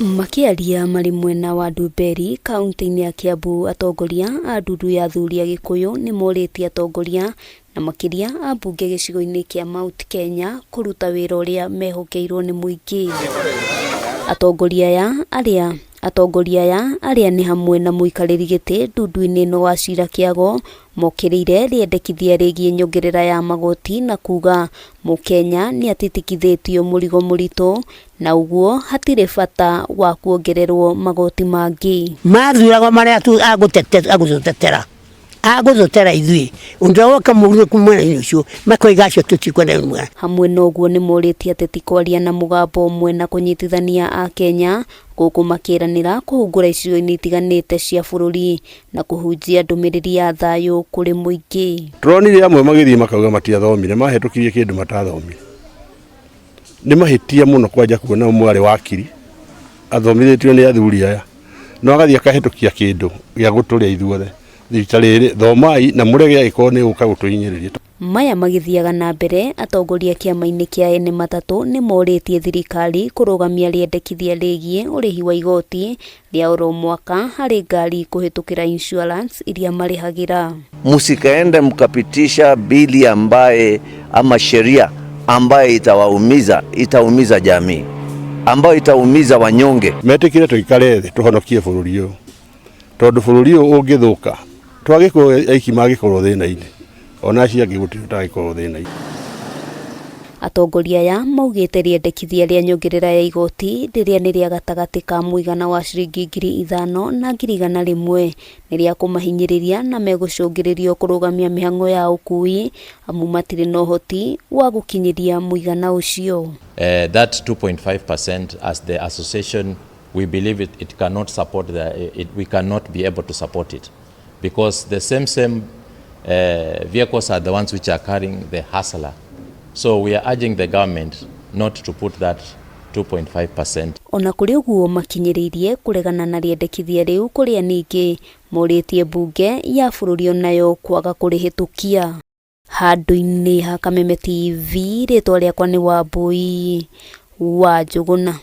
Makiaria mari mwena wa Ndumberi kaunti-inĩ ya Kiambu, atongoria a ndundu ya athuri a Gikuyu ni morĩtie atongoria na makiria ambunge gĩcigo-inĩ kĩa Mount Kenya kũruta wĩra ũrĩa mehokeirwo nĩ mũingĩ. Atongoria aya arĩa nĩ hamwe na mũikarĩri gĩtĩ ndundu-inĩ ĩno Wachira Kiago mokĩrĩire rĩendekithia rĩgiĩ nyongerera ya magoti na kuga Mũkenya nĩ atitikithĩtio mũrigo mũritũ na ũguo hatirĩ bata wa kuongererwo magoti mangĩ. Mathuragwo marĩa agũtetera ithuĩ ũndũ woka mũrigo kumwena-inĩ ũcio makoiga acio tũtikwenda mwe. Hamwe na ũguo nĩ morĩtie ateti kwaria na mũgambo ũmwe na kũnyitithania a Kenya gũkũ makĩranĩra kũhungũra icigo-inĩ itiganĩte cia bũrũri na kũhunjia ndũmĩrĩri ya thayũ kũrĩ mũingĩ. Turonire amwe magĩthiĩ makauga matiathomire, mahĩtũkirie kĩndũ matathomire. Nĩ mahĩtia mũno kwanja kuona mwarĩ wakiri athomithĩtio nĩ athuri aya no agathiĩ akahĩtũkia kĩndũ gĩa gũtũrĩa ithuothe. Thitarĩrĩ thomai na mũrege agĩkorwo nĩ gũka gũtũhinyĩrĩria. Maya magĩthiaga na mbere, atongoria kĩama-inĩ kĩa ene matatũ nĩ morĩtie thirikari kũrũgamia rĩendekithia rĩgiĩ ũrĩhi wa igoti rĩa oro mwaka harĩ ngari kũhĩtũkĩra insurance iria marĩhagĩra. Msikaende mkapitisha bili ambaye ama sheria ambaye itaumiza jamii, ambayo itaumiza wanyonge. Metĩkire tũikare thĩ tũhonokie bũrũri ũyũ, tondũ bũrũri ũyũ ũngĩthũka twagĩkorwo aiki magĩkorwo thĩna-inĩ ona acio angĩ gũtirĩ tagĩkorwo thĩna-inĩ. Atongoria aya maugĩte rĩendekithia rĩa nyongerera ya igoti rĩrĩa nĩ rĩa gatagatĩ ka mũigana wa ciringi 5,000 na 1,100 nĩ rĩa kũmahinyĩrĩria na megũcũngĩrĩrio kũrũgamia mĩhang'o ya ũkui amu matirĩ na ũhoti wa gũkinyĩria mũigana ũcio. That 2.5% as the association we believe it cannot support we cannot be able to support it because the same vehicles are the ones which are carrying the hustler. So we are urging the government not to put that 2.5%. Ona kũrĩ ũguo makinyĩrĩirie kũregana na rĩendekithia rĩu kũrĩa ningĩ morĩtie mbunge ya bũrũri onayo kwaga kũrĩhĩtũkia. Handũ-inĩ ha Kameme TV, rĩtwa rĩakwa nĩ Wambui wa Njũgũna.